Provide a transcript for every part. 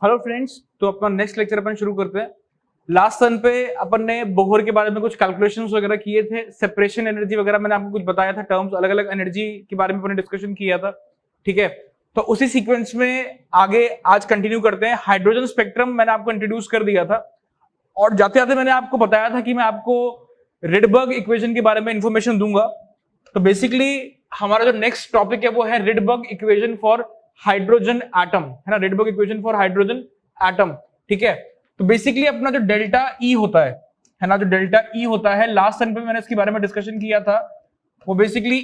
Hello friends, तो अपना next lecture अपन शुरू करते हैं। लास्ट सन पे अपन ने बोहर के बारे में कुछ कैलकुलेशंस वगैरह किए थे, सेपरेशन एनर्जी वगैरह मैंने आपको कुछ बताया था, टर्म्स अलग अलग एनर्जी के बारे में अपन ने डिस्कशन किया था। ठीक है, तो उसी सीक्वेंस में आगे आज कंटिन्यू करते हैं। हाइड्रोजन स्पेक्ट्रम मैंने आपको इंट्रोड्यूस कर दिया था और जाते जाते मैंने आपको बताया था कि मैं आपको रिडबर्ग इक्वेशन के बारे में इंफॉर्मेशन दूंगा। तो बेसिकली हमारा जो नेक्स्ट टॉपिक है वो है Rydberg equation for hydrogen atom, है ना, Rydberg equation for hydrogen atom. ठीक है, तो बेसिकली अपना जो डेल्टा ई होता है ना, जो डेल्टा ई होता है, लास्ट सन पे मैंने इसके बारे में डिस्कशन किया था, वो बेसिकली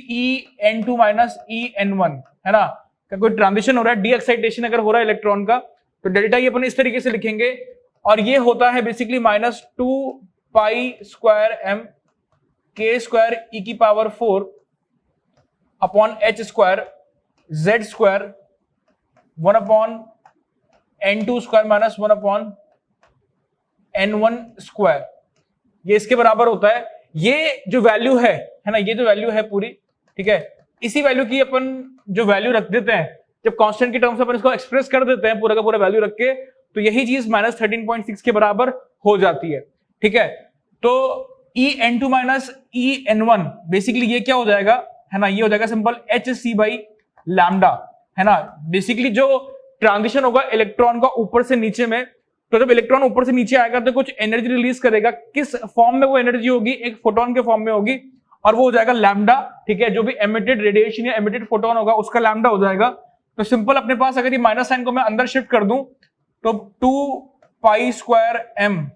En2 माइनस En1 है ना। कोई ट्रांजिशन हो रहा है, डी एक्साइटेशन अगर हो रहा है इलेक्ट्रॉन का, तो डेल्टा ई अपन इस तरीके से लिखेंगे और ये होता है basically -2π² k² e⁴ upon h² z² 1/n2² minus 1/n1², ये इसके बराबर होता है। ये जो वैल्यू है ना, ये जो वैल्यू है पूरी, ठीक है, इसी वैल्यू की अपन जो वैल्यू रख देते हैं, जब कांस्टेंट की टर्म्स अपन इसको एक्सप्रेस कर देते हैं पूरा का पूरा वैल्यू रख के, तो यही चीज -13.6 के बराबर हो जाती है। ठीक है, तो En2 माइनस En1 बेसिकली ये क्या हो जाएगा, है ना, ये हो जाएगा सिंपल hc/λ, है ना। बेसिकली जो ट्रांजिशन होगा इलेक्ट्रॉन का ऊपर से नीचे में, तो जब इलेक्ट्रॉन ऊपर से नीचे आएगा तो कुछ एनर्जी रिलीज करेगा। किस फॉर्म में वो एनर्जी होगी? एक फोटोन के फॉर्म में होगी और वो हो जाएगा लैम्डा। ठीक है, जो भी एमिटेड रेडिएशन या एमिटेड फोटोन होगा उसका लैम्डा हो जाएगा। तो सिंपल अपने पास अगर ये माइनस साइन को मैं अंदर शिफ्ट कर दूं तो 2π²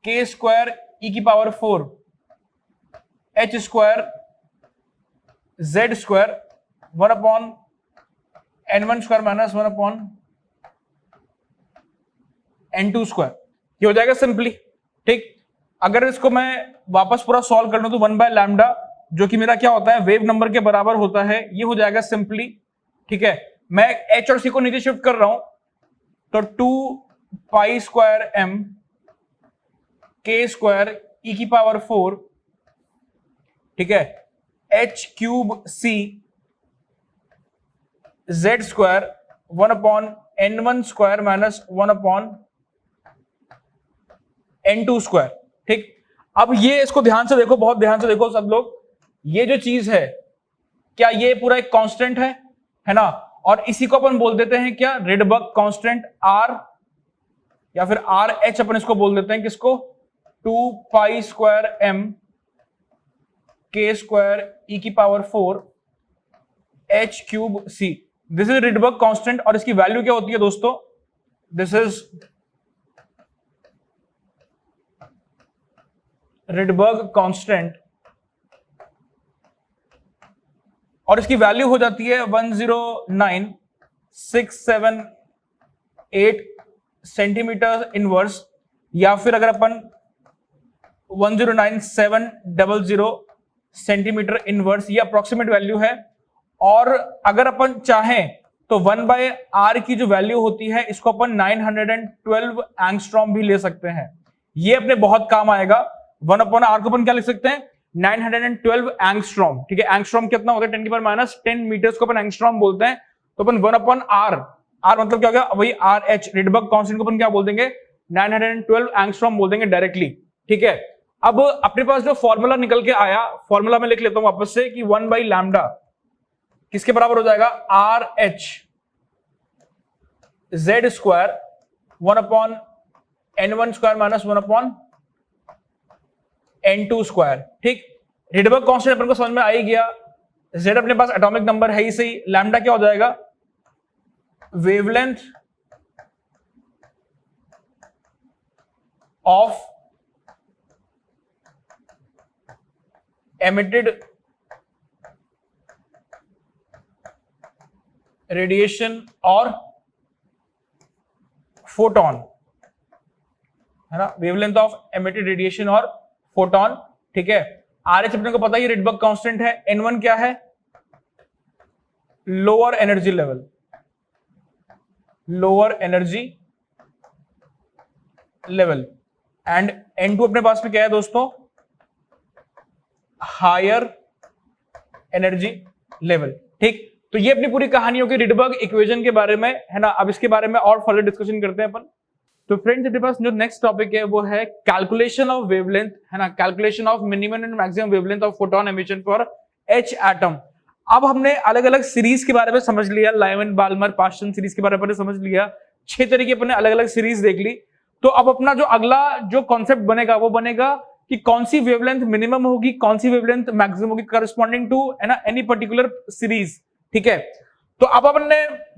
k² e⁴ h² z² 1/n1² minus 1/n2², ये हो जाएगा सिंपली। ठीक, अगर इसको मैं वापस पूरा सॉल्व कर लूं तो 1/λ, जो कि मेरा क्या होता है, वेव नंबर के बराबर होता है, ये हो जाएगा सिंपली। ठीक है, मैं h और c को नीचे शिफ्ट कर रहा हूं तो 2π² k² e⁴, ठीक है, h³ c z² 1/n1² minus 1/n2²। ठीक, अब ये इसको ध्यान से देखो, बहुत ध्यान से देखो सब लोग, ये जो चीज है क्या ये पूरा एक कांस्टेंट है ना, और इसी को अपन बोल देते हैं क्या, रिडबर्ग कांस्टेंट R, या फिर RH अपन इसको बोल देते हैं, किसको, 2π² k² e⁴ h³ c, this is Rydberg constant. और इसकी वैल्यू क्या होती है दोस्तों, दिस इज रिडबर्ग कांस्टेंट और इसकी वैल्यू हो जाती है 109,678 सेंटीमीटर इनवर्स, या फिर अगर अपन 109,700 सेंटीमीटर इनवर्स, ये अप्रोक्सीमेट वैल्यू है। और अगर अपन चाहें तो 1/r की जो वैल्यू होती है, इसको अपन 912 एंगस्ट्रॉम भी ले सकते हैं, ये अपने बहुत काम आएगा। 1/r को अपन क्या लिख सकते हैं, 912 एंगस्ट्रॉम। ठीक है, एंगस्ट्रॉम कितना होता है, 10⁻10 मीटर्स को अपन एंगस्ट्रॉम बोलते हैं। तो अपन 1/r, r मतलब क्या हो गया, वही RH, रिडबर्ग कांस्टेंट को अपन क्या बोल देंगे, 912 एंगस्ट्रॉम बोल देंगे डायरेक्टली। ठीक है, अब अपने पास जो फॉर्मूला निकल के आया, फॉर्मूला में लिख लेता हूं वापस से कि 1/λ किसके बराबर हो जाएगा, RH z² 1/n1² minus 1/n2²। ठीक, रिडबर्ग कांस्टेंट अपन को समझ में आ ही गया, z अपने पास एटॉमिक नंबर है ही सही, लैम्डा क्या हो जाएगा, वेवलेंथ ऑफ emitted रेडिएशन और फोटोन, है ना, वेवलेंथ ऑफ emitted रेडिएशन और फोटोन। ठीक है, RH अपने को पता ही रिडबर्ग कांस्टेंट है, N1 क्या है, lower energy level, lower energy level, and N2 अपने पास में क्या है दोस्तों, हायर एनर्जी लेवल। ठीक, तो ये अपनी पूरी कहानी होगी रिडबर्ग इक्वेशन के बारे में, है ना। अब इसके बारे में और फर्दर डिस्कशन करते हैं अपन। तो फ्रेंड्स अपने पास जो नेक्स्ट टॉपिक है वो है कैलकुलेशन ऑफ वेवलेंथ, है ना, calculation of minimum and maximum wavelength of photon emission for H atom. अब हमने अलग अलग सीरीज के बारे में समझ लिया, लाइमन बाल्मर पास्टन सीरीज के बारे में समझ लिया, 6 तरीके अपने अलग अलग सीरीज देख ली। तो अब अपना जो अगला जो कॉन्सेप्ट बनेगा वो बनेगा कि कौन सी वेवलेंथ मिनिमम होगी, कौन सी वेवलेंथ मैक्सिमम होगी करस्पॉन्डिंग टू, है ना, एनी पर्टिकुलर सीरीज। ठीक है, तो अब अपन ने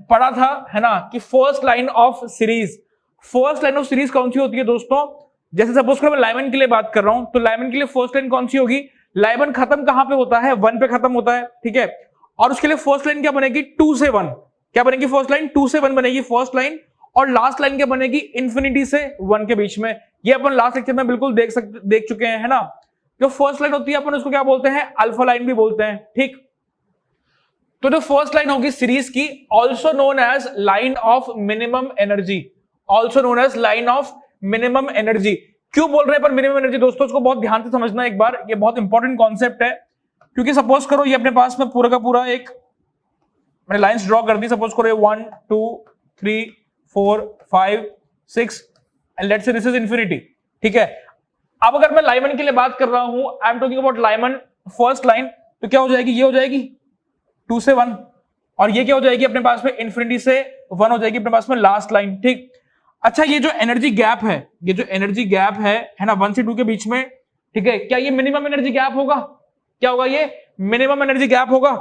पढ़ा था, है ना, कि first line of series, first line of series कौन सी होती है दोस्तों। जैसे सपोज करो मैं लाइमन के लिए बात कर रहा हूं, तो लाइमन के लिए फर्स्ट लाइन कौन सी होगी, लाइमन खत्म कहां पे होता है, 1 पे खत्म होता है। ठीक है, और उसके लिए फर्स्ट लाइन क्या बनेगी, 2 से 1। क्या बनेगी फर्स्ट लाइन, 2 से 1 बनेगी फर्स्ट लाइन, और लास्ट लाइन क्या बनेगी, इंफिनिटी से 1 के बीच में। ये अपन लास्ट लेक्चर में बिल्कुल देख चुके हैं, है ना। जो फर्स्ट लाइन होती है अपन उसको क्या बोलते हैं, अल्फा लाइन भी बोलते हैं। ठीक, तो जो फर्स्ट लाइन होगी सीरीज की, also known as line of minimum energy, also known as line of minimum energy. क्यों बोल रहे हैं पर मिनिमम एनर्जी दोस्तों, उसको बहुत ध्यान से समझना एक बार, ये बहुत इंपॉर्टेंट कॉन्सेप्ट है। क्योंकि सपोज करो ये अपने पास में पूरा का पूरा एक मैंने लाइंस ड्रॉ कर दी, सपोज करो 1 2 3 4 5 6 and let's say this is infinity. ठीक है, अब अगर मैं लाइमन के लिए बात कर रहा हूं, I am talking about Lyman first line, तो क्या हो जाएगी, ये हो जाएगी 2 से 1, और ये क्या हो जाएगी अपने पास में इंफिनिटी से 1 हो जाएगी अपने पास में लास्ट लाइन। ठीक, अच्छा ये जो एनर्जी गैप है, ये जो एनर्जी गैप है ना, 1 से 2 के बीच में, ठीक है, क्या ये मिनिमम एनर्जी गैप होगा, क्या होगा, ये मिनिमम एनर्जी गैप होगा।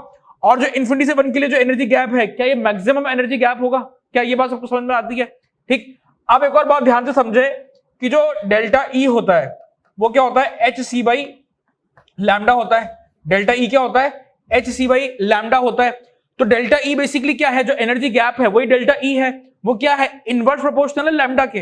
और जो इंफिनिटी से 1 के लिए जो एनर्जी गैप है, क्या ये मैक्सिमम एनर्जी गैप होगा, क्या ये बात सबको समझ में आती है। ठीक, अब एक और बात ध्यान से समझे कि जो डेल्टा ई होता है वो क्या होता है, एच सी बाई लैम्डा होता है। डेल्टा ई क्या होता है, एच सी बाई लैम्डा होता है। तो डेल्टा ई बेसिकली क्या है, जो एनर्जी गैप है वही डेल्टा ई है। वो क्या है, इनवर्स प्रोपोर्शनल है लैम्डा के,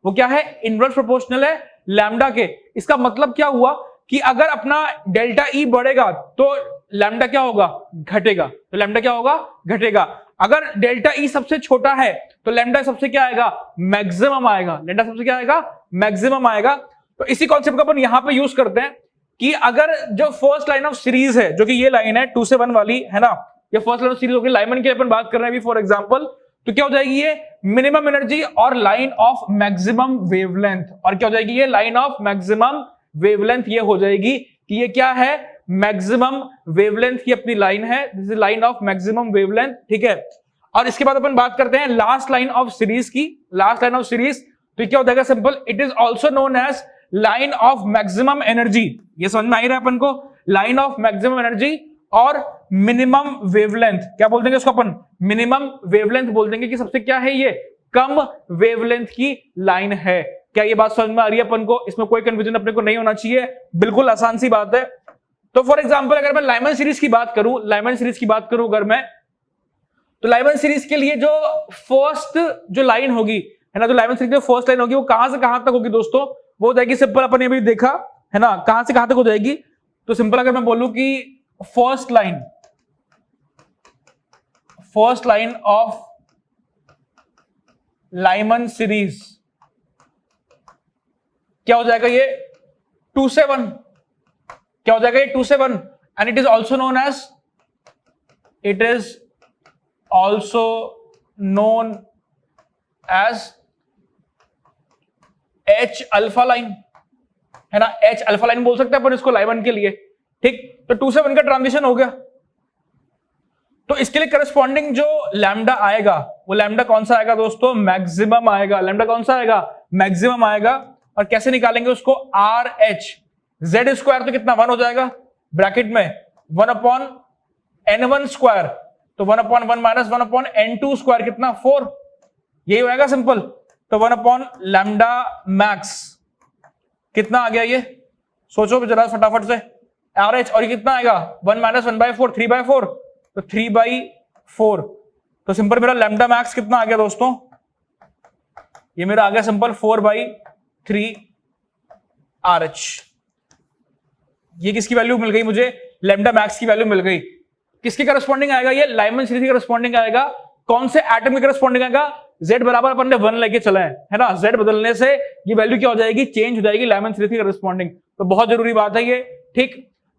वो क्या है, इनवर्स प्रोपोर्शनल है लैम्डा के। इसका मतलब क्या हुआ कि अगर अपना डेल्टा ई बढ़ेगा तो लैम्डा क्या होगा, घटेगा। तो लैम्डा क्या होगा, घटेगा। अगर डेल्टा ई सबसे छोटा है तो लैम्डा सबसे क्या आएगा, मैक्सिमम आएगा। लैम्डा सबसे क्या आएगा, मैक्सिमम आएगा। तो इसी कॉन्सेप्ट को अपन यहां पे यूज करते हैं कि अगर जो फर्स्ट लाइन ऑफ सीरीज है, जो कि ये लाइन है 2 से 1 वाली, है ना, ये फर्स्ट लाइन ऑफ सीरीज होगी, लाइमन की अपन बात कर रहे हैं अभी फॉर एग्जांपल, तो क्या हो जाएगी ये मिनिमम एनर्जी और लाइन ऑफ मैक्सिमम वेवलेंथ, और क्या हो जाएगी ये लाइन ऑफ मैक्सिमम वेवलेंथ। ये हो जाएगी कि ये क्या है, मैक्सिमम वेवलेंथ की अपनी लाइन है, this is line of maximum wavelength. ठीक है, और इसके बाद अपन बात करते हैं लास्ट लाइन ऑफ सीरीज की, लास्ट लाइन ऑफ सीरीज, तो क्या हो जाएगा, simple, it is also known as line of maximum energy. ये समझ में आ ही रहा है अपन को, लाइन ऑफ मैक्सिमम एनर्जी और मिनिमम वेवलेंथ, क्या बोल देंगे इसको अपन, मिनिमम वेवलेंथ बोल देंगे कि सबसे क्या है, ये कम वेवलेंथ की लाइन है। क्या ये बात समझ में आ रही है अपन को, इसमें कोई कंफ्यूजन अपने को नहीं होना चाहिए, बिल्कुल आसान सी बात है। तो फॉर एग्जांपल अगर मैं लाइमन सीरीज की बात करूं, लाइमन सीरीज की बात करूं अगर मैं, तो लाइमन सीरीज के लिए जो फर्स्ट जो लाइन होगी, है ना, जो लाइमन सीरीज की फर्स्ट लाइन होगी वो कहां से कहां तक होगी दोस्तों, वो हो जाएगी सिंपल, अपन ये भी देखा है ना, कहां से कहां तक हो जाएगी। तो सिंपल अगर मैं बोलूं कि first line of Lyman series क्या हो जाएगा, ये 2 से 1, क्या हो जाएगा ये 2 से 1, and it is also known as H alpha line, है ना, एच अल्फा लाइन बोल सकते हैं अपन इसको लाइमन के लिए। ठीक, तो 2 से 1 का ट्रांजिशन हो गया। तो इसके लिए करस्पॉन्डिंग जो लैम्डा आएगा वो लैम्डा कौन सा आएगा दोस्तों, मैक्सिमम आएगा। लैम्डा कौन सा आएगा, मैक्सिमम आएगा। और कैसे निकालेंगे उसको, आर एच जेड स्क्वायर, तो कितना 1 हो जाएगा, ब्रैकेट में 1 अपॉन n1 स्क्वायर, तो 1 upon 1 minus 1 upon n2 square, कितना 4, यही होएगा सिंपल। तो 1 अपॉन लैम्डा मैक्स कितना आ गया, ये सोचो जरा फटाफट से, आर एच, और ये कितना आएगा 1 माइनस 1/4, 3/4, तो 3/4। तो सिंपल मेरा लैम्डा मैक्स कितना आ गया दोस्तों, ये मेरा आ गया सिंपल 4/3 आर एच। ये किसकी वैल्यू मिल गई मुझे, लैम्डा मैक्स की वैल्यू मिल गई। किसके करस्पॉन्डिंग आएगा, ये लाइमन सीरीज के करस्पॉन्डिंग आएगा। कौन से एटम के करस्पॉन्डिंग आएगा, z बराबर अपन ने 1 लेके चला है ना, z बदलने से ये वैल्यू क्या हो जाएगी, चेंज हो जाएगी लाइमन सीरीज की करस्पॉन्डिंग। तो बहुत जरूरी बात है ये। ठीक,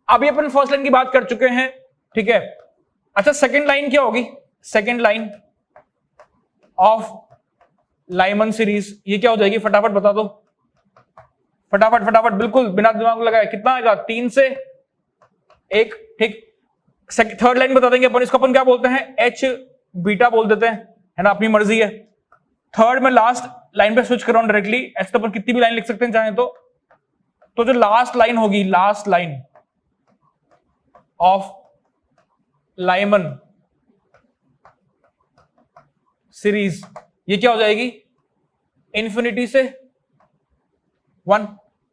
अभी अपन फर्स्ट लाइन की बात कर चुके हैं, ठीक है। अच्छा सेकंड लाइन क्या होगी, second line of Lyman series, ये क्या हो जाएगी फटाफट बता दो, फटाफट फटाफट बिल्कुल बिना दिमाग लगाए, कितना आएगा 3 से 1, ठीक। थर्ड लाइन बता देंगे अपन, इसको अपन क्या बोलते हैं, एच बीटा बोल देते हैं, है ना, अपनी मर्जी है। थर्ड में लास्ट लाइन पे स्विच कर रहा हूं डायरेक्टली, ऐसे तो अपन कितनी भी लाइन लिख सकते हैं चाहे तो जो लास्ट लाइन होगी, last line of Lyman series, ये क्या हो जाएगी, इंफिनिटी से 1,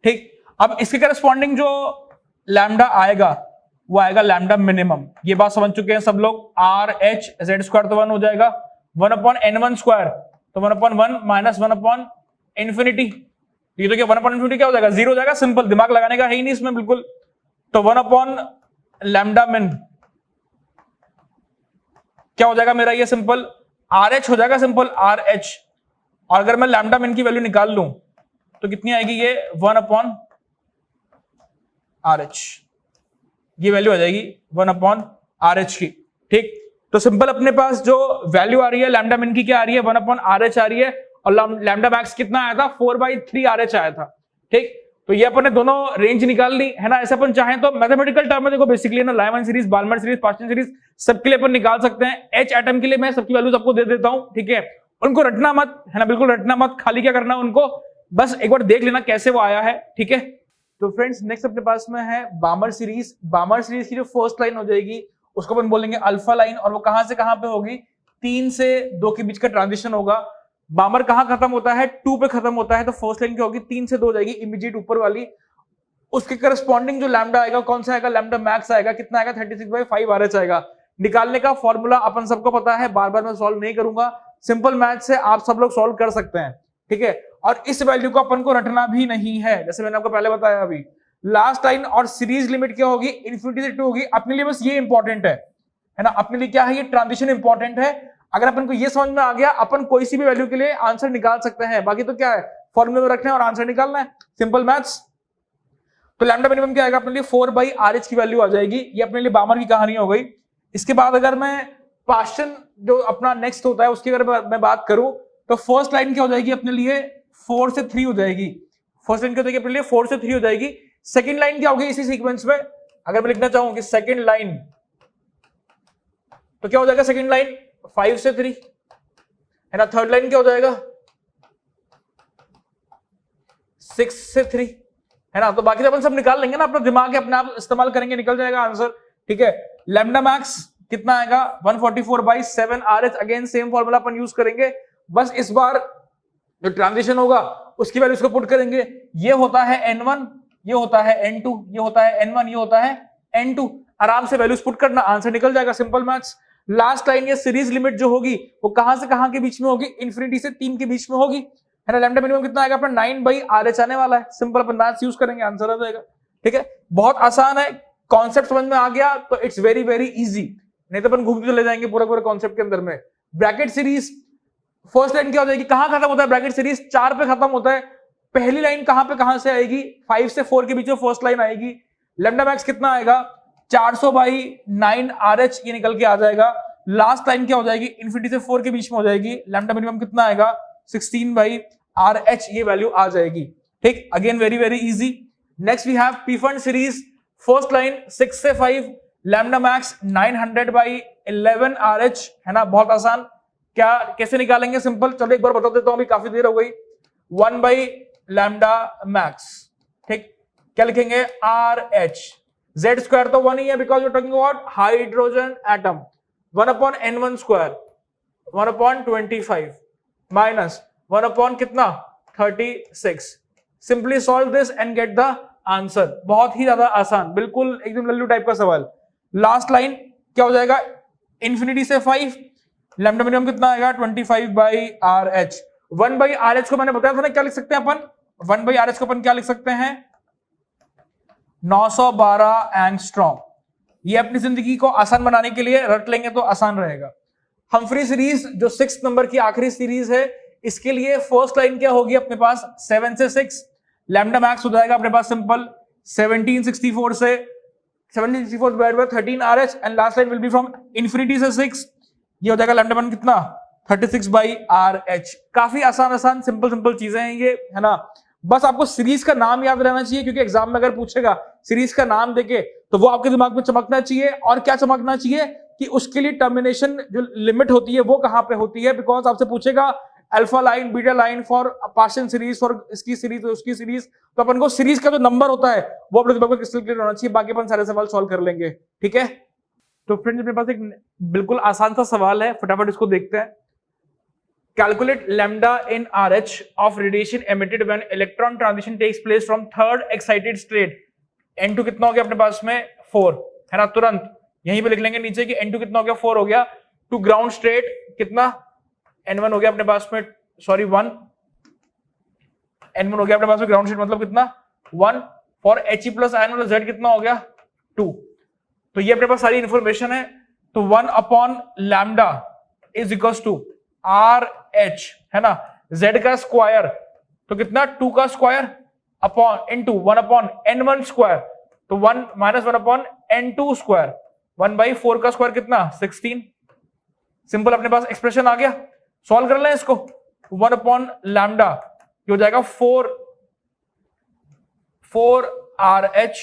ठीक। अब इसके करस्पॉन्डिंग जो लैम्डा आएगा वो आएगा लैम्डा मिनिमम, ये बात समझ चुके हैं सब लोग। आर एच जेड स्क्वायर तो 1 हो जाएगा, 1/n1 स्क्वायर तो 1/1 माइनस 1 इंफिनिटी, ये तो क्या 1 इंफिनिटी क्या हो जाएगा, 0 हो जाएगा, सिंपल, दिमाग लगाने का है ही नहीं इसमें बिल्कुल। तो 1 लैम्डा मिन क्या हो जाएगा मेरा, ये सिंपल आर एच हो जाएगा, सिंपल आर एच। और अगर मैं लैम्डा मिन की वैल्यू निकाल लूं तो कितनी आएगी, ये 1/RH, ये वैल्यू आ जाएगी 1/RH की, ठीक। तो सिंपल अपने पास जो वैल्यू आ रही है लैम्डा मिन की, क्या आ रही है, 1/RH आ रही है, और लैम्डा मैक्स कितना आया था, 4/3RH आया था, ठीक। तो ये अपन ने दोनों रेंज निकाल ली, है ना। ऐसे अपन चाहें तो मैथमेटिकल टर्म में देखो बेसिकली ना, Lyman series, Balmer series, Paschen series, सबके लिए अपन निकाल सकते हैं। एच एटम के लिए मैं सबकी वैल्यूज आपको दे देता हूं, ठीक है, उनको रटना मत, है ना, बिल्कुल रटना मत, खाली क्या करना उनको बस एक बार देख लेना कैसे वो आया है, ठीक है। तो फ्रेंड्स नेक्स्ट अपने पास में है बामर सीरीज। बामर सीरीज की जो फर्स्ट लाइन हो जाएगी उसको अपन बोलेंगे अल्फा लाइन, और वो कहां से कहां पे होगी, 3 से 2 के बीच का ट्रांजिशन होगा। बामर कहां खत्म होता है, 2 पे खत्म होता है, तो फर्स्ट लाइन क्या होगी, 3 से 2 हो जाएगी, इमीडिएट ऊपर वाली। उसके करस्पॉन्डिंग जो लैम्डा आएगा कौन सा आएगा, लैम्डा मैक्स आएगा, कितना आएगा, 36/5RH आएगा। निकालने का फॉर्मूला अपन सबको पता है, बार बार मैं सॉल्व नहीं करूंगा, सिंपल मैथ से आप सब लोग सॉल्व कर सकते हैं, ठीक है। और इस वैल्यू को अपन को रटना भी नहीं है, जैसे मैंने आपको पहले बताया अभी। लास्ट लाइन और सीरीज लिमिट क्या होगी, इन्फिनिटी से 2 होगी। अपने लिए बस ये इंपॉर्टेंट है ना, अपने लिए क्या है, ये ट्रांजिशन इंपॉर्टेंट है। अगर अपन को ये समझ में आ गया, अपन कोई सी भी वैल्यू के लिए आंसर निकाल सकते हैं। बाकी तो क्या है, फॉर्मूले में रखना है और आंसर निकालना है, सिंपल मैथ्स। तो लैम्डा मिनिमम क्या आएगा अपने लिए, 4/RH की वैल्यू आ जाएगी। ये अपने लिए बामर की कहानी हो गई। इसके बाद अगर मैं पास्टन जो अपना नेक्स्ट होता है उसकी अगर मैं बात करूं, तो फर्स्ट लाइन क्या हो जाएगी अपने लिए, 4 से 3 हो जाएगी। फर्स्ट लाइन क्या हो जाएगी अपने लिए, 4 से 3 हो जाएगी। सेकंड लाइन क्या होगी इसी सीक्वेंस में, अगर मैं लिखना चाहूं कि सेकंड लाइन, तो क्या हो जाएगा सेकंड लाइन, 5 से 3, है ना। थर्ड लाइन क्या हो जाएगा, 6 से 3, है ना। तो बाकी तो अपन सब निकाल लेंगे ना, अपना दिमाग अपने आप इस्तेमाल करेंगे, निकल जाएगा आंसर, ठीक है। लैम्डा मैक्स कितना आएगा, 144/7RH, अगेन सेम फॉर्मूला अपन यूज करेंगे, बस इस बार जो ट्रांजिशन होगा उसकी वैल्यू इसको पुट करेंगे। ये होता है n1, ये होता है n2, ये होता है n1, ये होता है n2, आराम से वैल्यूज पुट करना, आंसर निकल जाएगा, सिंपल मैथ्स। लास्ट लाइन ये सीरीज लिमिट जो होगी वो कहां से कहां के बीच में होगी, इन्फिनिटी से 3 के बीच में होगी, है ना। लैम्डा मिनिमम कितना आएगा अपना, 9/RH आने वाला है, सिंपल अपन मैथ्स यूज करेंगे, आंसर आ जाएगा, ठीक है। बहुत आसान है, कॉन्सेप्ट समझ में आ गया तो इट्स वेरी वेरी इजी, नहीं तो अपन घूमते चले जाएंगे पूरा पूरा कॉन्सेप्ट के अंदर में। ब्रैकेट सीरीज फर्स्ट लाइन क्या हो जाएगी, कहां खत्म होता है ब्रैकेट सीरीज, 4 पे खत्म होता है। पहली लाइन कहां पे कहां से आएगी, 5 से 4 के बीच में फर्स्ट लाइन आएगी। लैम्डा मैक्स कितना आएगा, 400/9RH, ये निकल के आ जाएगा। लास्ट लाइन क्या हो जाएगी, इन्फिनिटी से 4 के बीच में हो जाएगी। लैम्डा मिनिमम कितना आएगा, 16/RH, ये वैल्यू आ जाएगी, ठीक। Again very very easy. Next we have पीफर्न सीरीज, फर्स्ट लाइन 6 से 5, लैम्डा मैक्स 900/11RH, है ना, बहुत आसान। क्या कैसे निकालेंगे, सिंपल, चलो एक बार बता देता हूं, अभी काफी देर हो गई। 1/लैम्डा मैक्स, ठीक, क्या लिखेंगे, RH, Z स्क्वायर तो 1 ही है because you are talking about hydrogen atom, 1/n1 square 1/25 minus 1 कितना 36। Simply solve this and get the answer, बहुत ही ज्यादा आसान, बिल्कुल एकदम लल्लू टाइप का सवाल। लास्ट लाइन क्या हो जाएगा, इन्फिनिटी से 5, लैम्डा मिनिमम कितना आएगा, 25/RH। 1/RH को मैंने बताया था ना क्या लिख सकते हैं अपन, 1/RH को अपन क्या लिख सकते हैं, 912 एंगस्ट्रॉम। ये अपनी जिंदगी को आसान बनाने के लिए रट लेंगे तो आसान रहेगा। हम्फ्री सीरीज जो 6 नंबर की आखिरी सीरीज है, इसके लिए फर्स्ट लाइन क्या होगी अपने पास, 7 से 6, लैम्डा मैक्स हो जाएगा अपने पास सिंपल 1764 से 1764 divided by 13 RH and last line will be from infinity से 6, ये हो जाएगा लैम्डा 1 कितना 36 बाई RH। काफी आसान सिंपल चीजें हैं ये, है ना। बस आपको सीरीज का नाम याद रहना चाहिए, क्योंकि एग्जाम में अगर पूछेगा सीरीज का नाम देके तो वो आपके दिमाग में चमकना चाहिए। और क्या चमकना चाहिए कि उसके लिए टर्मिनेशन जो लिमिट होती है वो कहां पे होती है, बिकॉज आपसे पूछेगा alpha line beta line for partial series for इसकी सीरीज उसकी सीरीज, तो अपन को सीरीज का जो नंबर होता है वो अपने दिमाग में क्रिस्टल क्लियर होना चाहिए। बाकी अपन सारे सवाल सॉल्व कर लेंगे, ठीक है। तो फ्रेंड्स अपने पास एक बिल्कुल आसान सा सवाल है, फटाफट इसको देखते हैं। Calculate lambda in RH of radiation emitted when electron transition takes place from third excited state. N2 कितना हो गया अपने पास में 4, है ना। तुरंत यहीं पे लिख लेंगे नीचे कि N2 कितना हो गया 4 हो गया। टू ग्राउंड स्टेट कितना N1 हो गया अपने पास में, सॉरी 1, N1 हो गया अपने पास में ग्राउंड स्टेट मतलब कितना 1। फॉर He प्लस आयन वाला Z कितना हो गया 2। तो ये अपने पास सारी इंफॉर्मेशन है। तो 1 upon lambda is equals to RH, है ना, Z का स्क्वायर तो कितना 2 का square upon into 1 upon N1 square, तो 1 माइनस 1 अपॉन N2 स्क्वायर, 1/4 का स्क्वायर कितना 16। सिंपल अपने पास एक्सप्रेशन आ गया, सॉल्व कर लें इसको। 1 अपॉन लैम्डा ये हो जाएगा 4RH,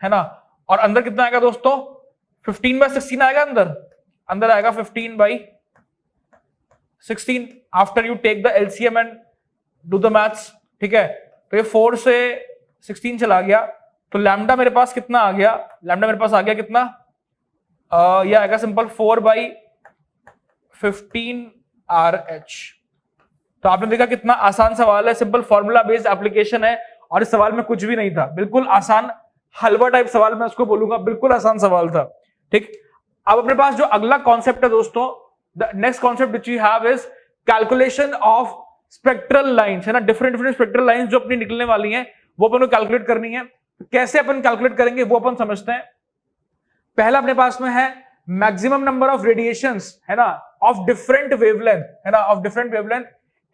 है ना। और अंदर कितना आएगा दोस्तों 15/16 आएगा, अंदर आएगा 15/16 after you take the LCM and do the maths, ठीक है। तो ये 4 से 16 चला गया, तो लैम्डा मेरे पास कितना आ गया, लैम्डा मेरे पास आ गया कितना, ये आएगा सिंपल 4/15RH। तो आपने देखा कितना आसान सवाल है, सिंपल फॉर्मूला बेस्ड एप्लीकेशन है, और इस सवाल में कुछ भी नहीं था, बिल्कुल आसान हलवा टाइप सवाल मैं उसको बोलूंगा, बिल्कुल आसान सवाल था, ठीक। अब अपने पास जो अगला कॉन्सेप्ट है दोस्तों, the next concept which we have is calculation of spectral lines, है ना। डिफरेंट स्पेक्ट्रल लाइंस जो अपनी निकलने वाली हैं वो अपन को कैलकुलेट करनी है। तो कैसे अपन कैलकुलेट करेंगे वो अपन समझते हैं। पहला अपने पास में है मैक्सिमम नंबर ऑफ रेडिएशंस, है ना, ऑफ डिफरेंट वेवलेंथ, है ना, of different wavelength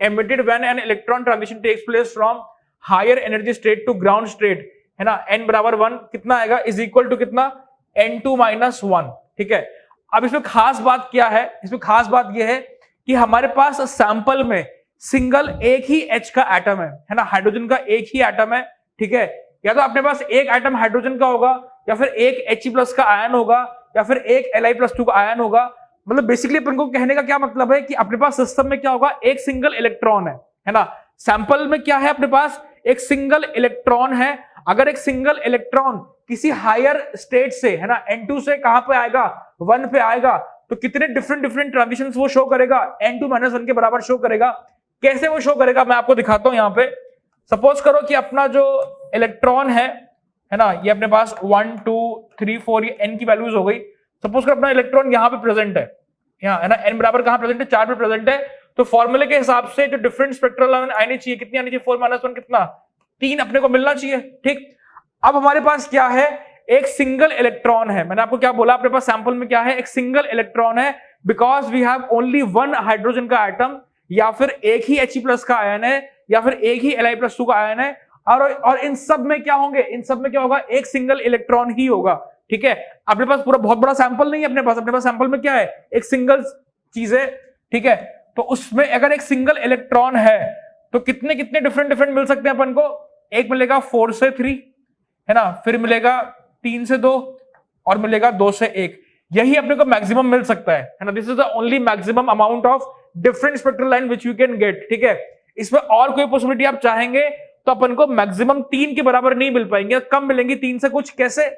emitted when an electron transition takes place from higher energy state to ground state, है ना। n बराबर 1 कितना आएगा इज इक्वल टू कितना N2 माइनस 1, ठीक है। अब इसमें खास बात क्या है, इसमें खास बात यह है कि हमारे पास सैंपल में सिंगल एक ही H का एटम है ना, हाइड्रोजन का एक ही एटम है, ठीक है। या तो अपने पास एक एटम हाइड्रोजन का होगा, या फिर एक He प्लस का आयन होगा, या फिर एक Li+2 का आयन होगा। मतलब बेसिकली अपन को कहने का क्या मतलब है कि अपने पास सिस्टम में क्या होगा, एक सिंगल इलेक्ट्रॉन है ना। सैंपल में क्या है अपने पास, एक सिंगल इलेक्ट्रॉन है। अगर एक सिंगल इलेक्ट्रॉन किसी हायर स्टेट से, है ना, N2 से कहां पे आएगा 1 पे आएगा, तो कितने डिफरेंट ट्रांजिशंस वो शो करेगा, N2-1 के बराबर शो करेगा। कैसे वो शो करेगा मैं आपको दिखाता हूं। यहां पे सपोज करो कि अपना जो इलेक्ट्रॉन है ना, ये अपने पास 1 2 3 4 ये n की वैल्यूज हो गई। सपोज करो अपना इलेक्ट्रॉन यहाँ पे प्रेजेंट है, यहाँ, है ना, n बराबर कहां प्रेजेंट है 4 पे प्रेजेंट है। तो फॉर्मूले के हिसाब से जो डिफरेंट स्पेक्ट्रल लाइन आनी चाहिए, कितनी आनी चाहिए 4-1 कितना 3 अपने को मिलना चाहिए, ठीक। अब हमारे पास क्या है, एक सिंगल इलेक्ट्रॉन है। मैंने आपको क्या बोला, अपने पास सैंपल में क्या है, एक सिंगल इलेक्ट्रॉन है, because we have only 1 hydrogen का एटम, या फिर एक ही He प्लस का आयन है, या फिर एक ही Li+2 का आयन है। और इन सब में क्या होंगे, इन सब में क्या होगा, एक सिंगल इलेक्ट्रॉन ही होगा, ठीक है। अपने पास पूरा बहुत बड़ा सैंपल नहीं है, अपने पास सैंपल में क्या है, एक सिंगल चीज है, ठीक है। तो उसमें अगर एक सिंगल इलेक्ट्रॉन है तो कितने डिफरेंट मिल सकते हैं अपन को। एक मिलेगा 4 से 3, है ना, फिर मिलेगा 3 से 2, और मिलेगा 2 से 1। यही अपने को मैक्सिमम मिल सकता है ना। This is the only maximum amount of different spectral line which you can get, ठीक है। इसमें और कोई पॉसिबिलिटी आप चाहेंगे तो अपन को मैक्सिमम 3 के बराबर नहीं मिल पाएंगे, कम मिलेंगी 3 से कुछ। कैसे,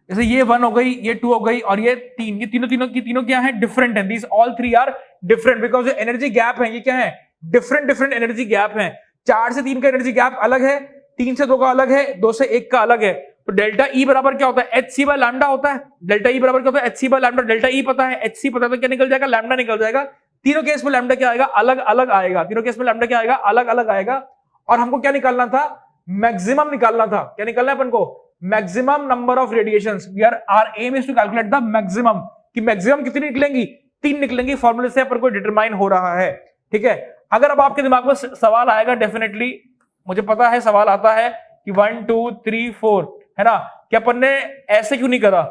जैसे ये 1 हो गई, ये 2 हो गई, और ये 3, ये तीनों क्या है, डिफरेंट है। These all 3 are different because जो एनर्जी गैप है ये क्या है, डिफरेंट एनर्जी गैप है। 4 से 3 का एनर्जी गैप अलग है, 3 से 2 का अलग है, 2 से 1 का अलग है। तो डेल्टा ई बराबर क्या होता है, Hc बाय लैम्डा होता है। डेल्टा ई बराबर क्या होता है, Hc by lambda. Delta E पता है, Hc पता है, तो क्या निकल जाएगा, लैम्डा निकल जाएगा। तीनों केस में लैम्डा क्या आएगा, अलग अलग आएगा। तीनों केस में लैम्डा क्या आएगा, अलग अलग आएगा। और हमको क्या निकालना था, मैक्सिमम निकालना था। क्या निकालना है अपन को, maximum number of radiations. Our aim is to calculate the maximum, कि मैक्सिमम कितनी निकलेंगी, 3 निकलेंगी। फॉर्मूले से अपन को डिटरमाइन हो रहा है, ठीक है। अगर अब आपके दिमाग में सवाल आएगा, डेफिनेटली मुझे पता है सवाल आता है कि 1 2 3 4, है ना, कि अपन ने ऐसे क्यों नहीं करा,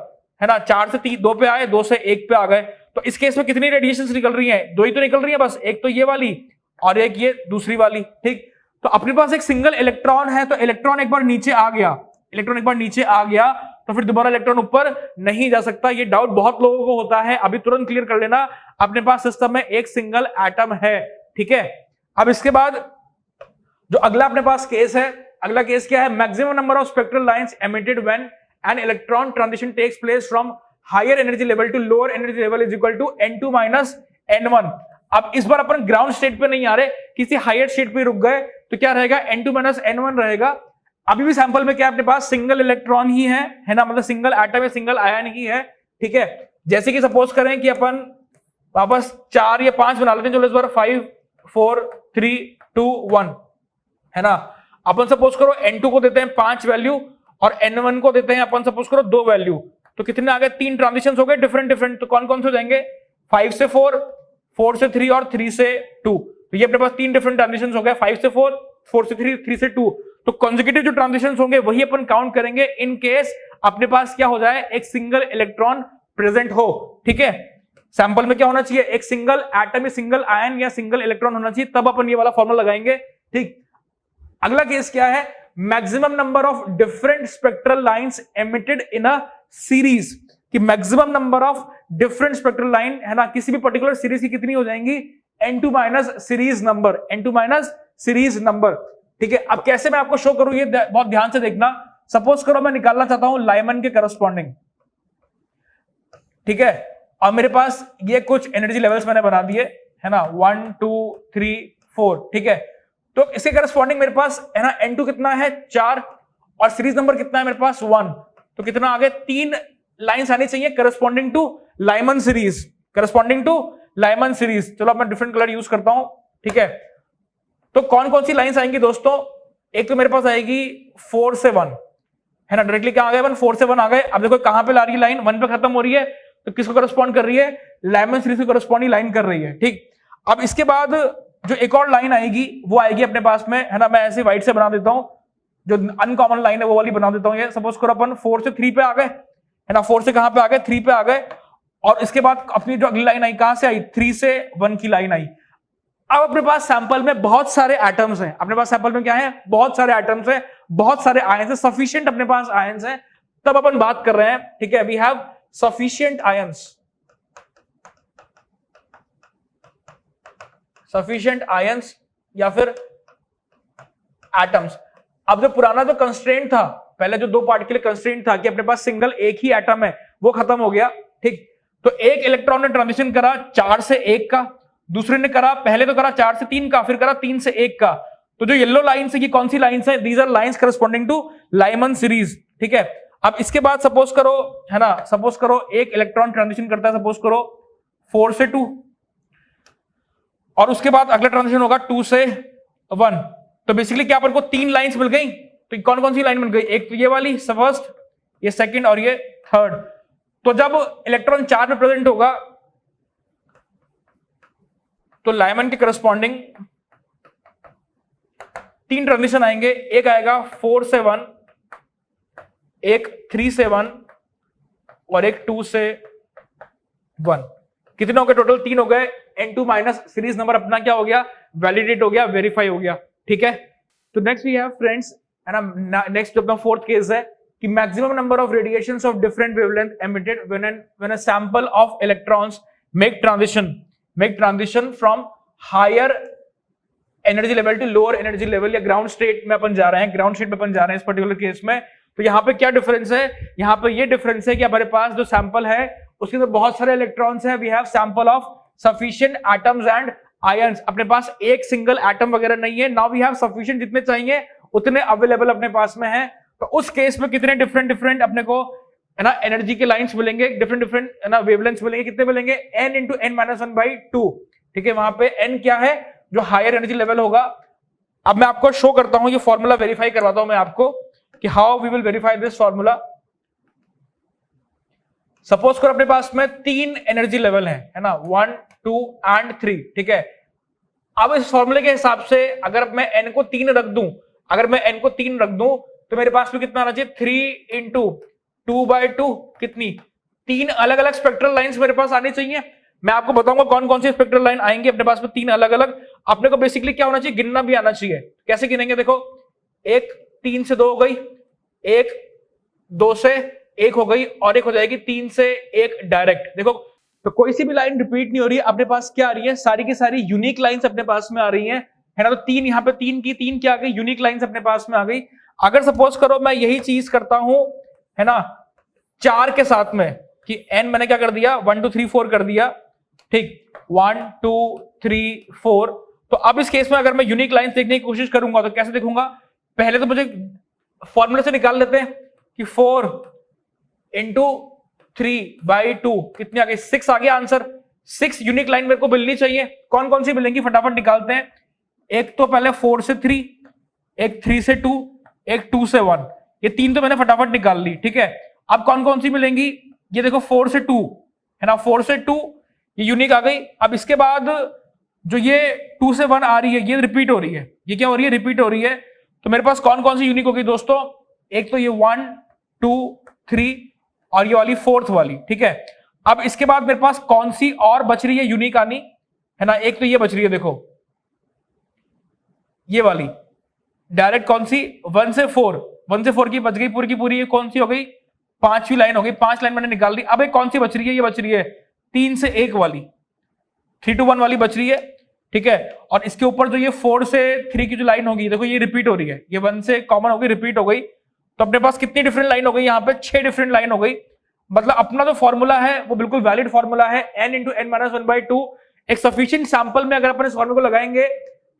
है ना, 4 से 2 पे आए, 2 से 1 पे आ गए। तो इस केस में कितनी रेडिएशन निकल रही है, 2 ही तो निकल रही है बस, एक तो ये वाली और एक ये दूसरी वाली, ठीक। तो अपने पास एक सिंगल इलेक्ट्रॉन है, तो इलेक्ट्रॉन एक बार नीचे आ गया, इलेक्ट्रॉन एक बार नीचे आ गया तो फिर दोबारा इलेक्ट्रॉन ऊपर नहीं जा सकता। ये डाउट बहुत लोगों को होता है, अभी तुरंत क्लियर कर लेना। अपने पास सिस्टम में एक सिंगल एटम है, ठीक है। अब इसके बाद जो अगला अपने पास केस है, अगला केस क्या है, maximum number of spectral lines emitted when an electron transition takes place from higher energy level to lower energy level is equal to n2 minus n1। अब इस बार अपन ग्राउंड स्टेट पे नहीं आ रहे, किसी हायर स्टेट पे रुक गए, तो क्या रहेगा, n2 माइनस n1 रहेगा। अभी भी सैंपल में क्या अपने पास सिंगल इलेक्ट्रॉन ही है ना, मतलब सिंगल एटम या सिंगल आयन ही है, ठीक है। जैसे कि सपोज करें कि अपन वापस 4 या 5 बना लेते हैं, चलो इस बार 5 4 3 2 1, है ना। अपन सपोज करो n2 को देते हैं 5 वैल्यू और n1 को देते हैं अपन सपोज करो 2 वैल्यू, तो कितने आ गए, 3 ट्रांजिशन हो गए डिफरेंट डिफरेंट। तो कौन कौन से हो जाएंगे, 5 से 4, 4 से 3 और 3 से 2। तो ये अपने पास 3 डिफरेंट ट्रांजिशन हो गए, 5 से 4, 4 से 3, 3 से 2। तो कॉन्जिक्यूटिव जो ट्रांजिशन होंगे वही अपन काउंट करेंगे इन केस अपने पास क्या हो जाए, एक सिंगल इलेक्ट्रॉन प्रेजेंट हो, ठीक है। सैंपल में क्या होना चाहिए, एक सिंगल एटम या सिंगल आयन या सिंगल इलेक्ट्रॉन होना चाहिए, तब अपन ये वाला फॉर्मूला लगाएंगे, ठीक। अगला केस क्या है, maximum number of different spectral lines emitted in a series, कि maximum number of different spectral line, है ना, किसी भी पर्टिकुलर सीरीज की कितनी हो जाएंगी, n2 minus series number, n2 minus series number, ठीक है। अब कैसे मैं आपको शो करूं, ये बहुत ध्यान से देखना। सपोज करो मैं निकालना चाहता हूं लाइमन के करस्पॉन्डिंग, ठीक है, और मेरे पास ये कुछ एनर्जी लेवल्स मैंने बना दिए, है ना, 1 2 3 4, ठीक है। तो इसके करस्पॉन्डिंग मेरे पास, है ना, n2 कितना है 4 और सीरीज नंबर कितना है मेरे पास 1, तो कितना आगे 3 लाइंस आनी चाहिए corresponding to Lyman series, corresponding to Lyman series. चलो अब मैं डिफरेंट कलर यूज करता हूं, ठीक है। तो कौन कौन सी लाइंस आएंगी दोस्तों, एक तो मेरे पास आएगी 4 से 1, है ना, डायरेक्टली क्या आ गए 4 से 1 आ गए। अब देखो कहां पे ला रही है लाइन, 1 पे खत्म हो रही है, तो किसको करस्पॉन्ड कर रही है, लाइमन सीरीज को करस्पॉन्डिंग लाइन कर रही है, ठीक। अब इसके बाद जो एक और लाइन आएगी वो आएगी अपने पास में, है ना, मैं ऐसे व्हाइट से बना देता हूं, जो अनकॉमन लाइन है वो वाली बना देता हूं। ये सपोज करो अपन 4 से 3 पे आ गए, है ना, 4 से कहां पे आ गए, 3 पे आ गए, और इसके बाद अपनी जो अगली लाइन आई कहां से आई, 3 से 1 की लाइन आई। अब अपने पास सैंपल में बहुत सारे एटम्स हैं, अपने पास सैंपल में क्या है, बहुत सारे एटम्स हैं, बहुत सारे आयंस हैं, सफिशिएंट अपने पास आयंस हैं, तब अपन बात कर रहे हैं, ठीक है। We have sufficient ions, sufficient ions या फिर एटम्स। अब जो पुराना जो कंस्ट्रेंट था, पहले जो 2 पार्ट के लिए कंस्ट्रेंट था कि अपने पास सिंगल एक ही एटम है, वो खत्म हो गया, ठीक। तो एक इलेक्ट्रॉन ने ट्रांजिशन करा 4 से 1 का, दूसरे ने करा, पहले तो करा 4 से 3 का, फिर करा 3 से 1 का। तो जो येलो लाइंस है, ये कौन सी लाइंस है, these are lines corresponding to Lyman series, ठीक है। अब इसके बाद सपोज करो, है ना, सपोज करो एक इलेक्ट्रॉन ट्रांजिशन करता है, सपोज करो 4 से 2, और उसके बाद अगला ट्रांजिशन होगा 2 से 1। तो बेसिकली क्या अपन को 3 लाइंस मिल गई, तो कौन कौन सी लाइन मिल गई, एक तो ये वाली फर्स्ट, ये सेकंड और ये थर्ड। तो जब इलेक्ट्रॉन 4 में प्रेजेंट होगा तो लाइमन के करस्पॉन्डिंग 3 ट्रांजिशन आएंगे, एक आएगा 4 से 1, एक 3 से 1 और एक 2 से 1। कितने हो गए टोटल, 3 हो गए। n2 माइनस सीरीज नंबर अपना क्या हो गया, वैलिडेट हो गया, वेरीफाई हो गया, ठीक है। तो नेक्स्ट वी हैव फ्रेंड्स, है ना, नेक्स्ट अपना फोर्थ केस है कि maximum number of radiations of different wavelength emitted when a sample of electrons make transition from higher energy level to lower energy level या ग्राउंड स्टेट में अपन जा रहे हैं, ग्राउंड स्टेट में अपन जा रहे हैं इस पर्टिकुलर केस में। तो यहाँ पे क्या डिफरेंस है, यहाँ पे ये डिफरेंस है कि हमारे पास जो सैंपल है उसके अंदर बहुत सारे इलेक्ट्रॉन्स हैं, we have sample of sufficient atoms and ions. अपने पास एक सिंगल एटम वगैरह नहीं है, नाउ वी हैव सफिशिएंट, जितने चाहिए उतने अवेलेबल अपने पास में है। तो उस केस में कितने डिफरेंट अपने को, है ना, एनर्जी के लाइंस मिलेंगे, डिफरेंट है ना, वेवलेंथ्स मिलेंगे, कितने मिलेंगे, n इंटू n माइनस 1/2, ठीक है। वहां पे n क्या है, जो हायर एनर्जी लेवल होगा। अब मैं आपको शो करता हूं, ये फॉर्मूला वेरीफाई करवाता हूं मैं आपको कि how we will verify this formula. Suppose करो अपने पास में 3 एनर्जी लेवल है ना, 1 2 एंड 3, ठीक है। अब इस फॉर्मूले के हिसाब से अगर मैं n को 3 रख दूं, अगर मैं n को 3 रख दूं तो मेरे पास में कितना आना चाहिए 3 इंटू 2/2 कितनी 3 अलग अलग स्पेक्ट्रल लाइंस मेरे पास आनी चाहिए। मैं आपको बताऊंगा कौन कौन सी स्पेक्ट्रल लाइन आएंगे अपने पास में 3 अलग अलग। अपने को बेसिकली क्या होना चाहिए गिनना भी आना चाहिए। कैसे गिनेंगे देखो, एक 3 से 2 हो गई, एक 2 से 1 हो गई और एक हो जाएगी 3 से 1 डायरेक्ट। देखो तो कोई सी भी लाइन रिपीट नहीं हो रही है, अपने पास क्या आ रही है सारी की सारी यूनिक लाइंस अपने पास में आ रही है ना। तो 3 यहाँ पे 3 की 3 क्या आ गई यूनिक लाइंस अपने पास में आ गई। अगर सपोज करो मैं यही चीज करता हूं है ना 4 के साथ में कि n मैंने क्या कर दिया 1 2 3 4 कर दिया, ठीक 1 2 3 4। तो अब इस केस में अगर मैं यूनिक लाइंस देखने की कोशिश करूंगा तो कैसे देखूंगा, पहले तो मुझे फॉर्मूले से निकाल लेते हैं कि 4 इंटू 3/2 कितनी आ गई 6 आ गया आंसर। 6 यूनिक लाइन मेरे को मिलनी चाहिए। कौन कौन सी मिलेंगी फटाफट निकालते हैं। एक तो पहले 4 से 3, एक 3 से 2, एक 2 से 1, ये 3 तो मैंने फटाफट निकाल ली, ठीक है। अब कौन कौन सी मिलेंगी, ये देखो 4 से 2 है ना, 4 से 2 ये यूनिक आ गई। अब इसके बाद जो ये 2 से 1 आ रही है ये रिपीट हो रही है, ये क्या हो रही है रिपीट हो रही है। तो मेरे पास कौन कौन सी यूनिक होगी दोस्तों, एक तो ये 1 2 3 और ये वाली 4th वाली, ठीक है। अब इसके बाद मेरे पास कौन सी और बच रही है यूनिक आनी है ना, एक तो ये बच रही है देखो ये वाली डायरेक्ट कौन सी 1 से 4 की बच गई पूरी की पूरी, ये कौन सी हो गई 5वीं लाइन हो गई। 5 लाइन मैंने निकाल दी। अब एक कौन सी बच रही है, ये बच रही है 3 से 1 वाली 3 to 1 वाली बच रही है, ठीक है। और इसके ऊपर जो ये 4 से 3 की जो लाइन होगी देखो ये रिपीट हो रही है, ये 1 से कॉमन हो गई रिपीट हो गई। तो अपने पास कितनी डिफरेंट लाइन हो गई, यहाँ पे 6 डिफरेंट लाइन हो गई। मतलब अपना जो फॉर्मूला है वो बिल्कुल वैलिड फॉर्मूला है, n इंटू n माइनस 1/2। एक सफिशिएंट सैंपल में अगर अपन इस फॉर्मूले को लगाएंगे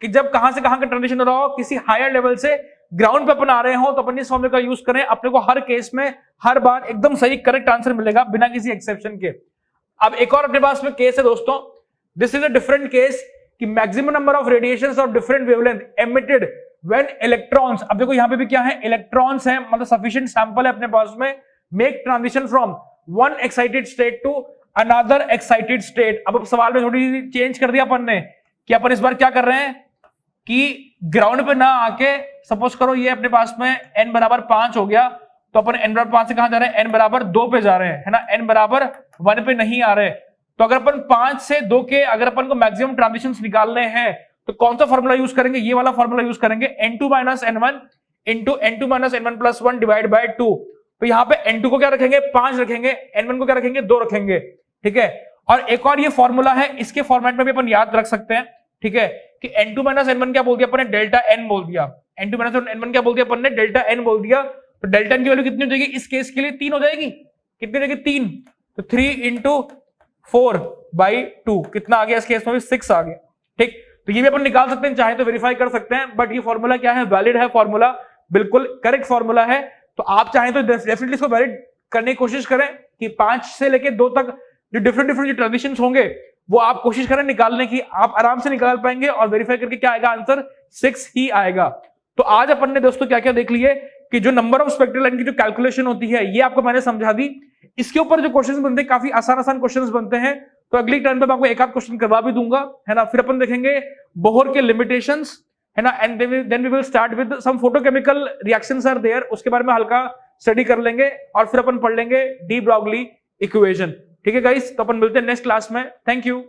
कि जब कहां से कहां का ट्रांजिशन हो रहा हो, किसी हायर लेवल से ग्राउंड पे अपन आ रहे हो, तो अपन इस फॉर्मूले का यूज करें, अपने को हर केस में हर बार एकदम सही करेक्ट आंसर मिलेगा बिना किसी एक्सेप्शन के। अब एक और अपने पास में केस है दोस्तों, this is a different case कि maximum number of radiations of different wavelength emitted when electrons, अब देखो यहां पे भी क्या है इलेक्ट्रॉन्स है, मतलब सफिशिएंट सैंपल है अपने पास में, make transition from one excited state to another excited state. अब सवाल में थोड़ी सी चेंज कर दिया अपन ने कि अपन इस बार क्या कर रहे हैं कि ग्राउंड पे ना आके, सपोज करो ये अपने पास में n बराबर 5 हो गया, तो अपन n बराबर 5 से कहां जा रहे हैं, n बराबर 2 पे जा रहे हैं है ना, n बराबर 1 पे नहीं आ रहे। तो अगर अपन 5 से 2 के अगर अपन को मैक्सिमम ट्रांजिशंस निकालने हैं तो कौन सा फॉर्मूला यूज करेंगे, ये वाला फॉर्मूला यूज करेंगे, n2 minus n1 into n2 minus n1 plus 1 divide by 2। तो यहाँ पे n2 को क्या रखेंगे 5 रखेंगे, n1 को क्या रखेंगे 2 रखेंगे, ठीक है। और एक और ये फॉर्मूला है, इसके फॉर्मेट में भी अपन याद रख सकते हैं, ठीक है, कि n2 माइनस n1 क्या बोल दिया अपन ने, डेल्टा n बोल दिया। n2 माइनस n1 क्या बोल दिया अपन ने, डेल्टा n बोल दिया। तो डेल्टा n की वैल्यू कितनी हो जाएगी इस केस के लिए, 3 हो जाएगी। कितनी हो जाएगी 3, तो 3 इंटू 4/2 कितना आ गया, इस केस में भी 6 आ गया, ठीक। तो ये भी अपन निकाल सकते हैं, चाहे तो वेरीफाई कर सकते हैं, बट ये फॉर्मूला क्या है वैलिड है, फॉर्मूला बिल्कुल करेक्ट फॉर्मूला है। तो आप चाहें तो डेफिनेटली इसको वैलिड करने की कोशिश करें कि 5 से लेके 2 तक जो डिफरेंट जो ट्रांजिशंस होंगे वो आप कोशिश करें निकालने की, आप आराम से निकाल पाएंगे और वेरीफाई करके क्या आएगा आंसर 6 ही आएगा। तो आज अपन ने दोस्तों क्या क्या देख लिए कि जो नंबर ऑफ स्पेक्ट्रल लाइन की जो कैलकुलेशन होती है ये आपको मैंने समझा दी। इसके ऊपर जो क्वेश्चंस बनते हैं काफी आसान क्वेश्चंस बनते हैं, तो अगली टर्न पे मैं आपको एक आध क्वेश्चन करवा भी दूंगा है ना। फिर अपन देखेंगे बोहर के लिमिटेशंस है ना, and then we will start with some photochemical reactions are there, उसके बारे में हल्का स्टडी कर लेंगे और फिर अपन पढ़ लेंगे डी ब्रॉगली इक्वेशन, ठीक है गाइस। तो अपन मिलते हैं नेक्स्ट क्लास में, थैंक यू।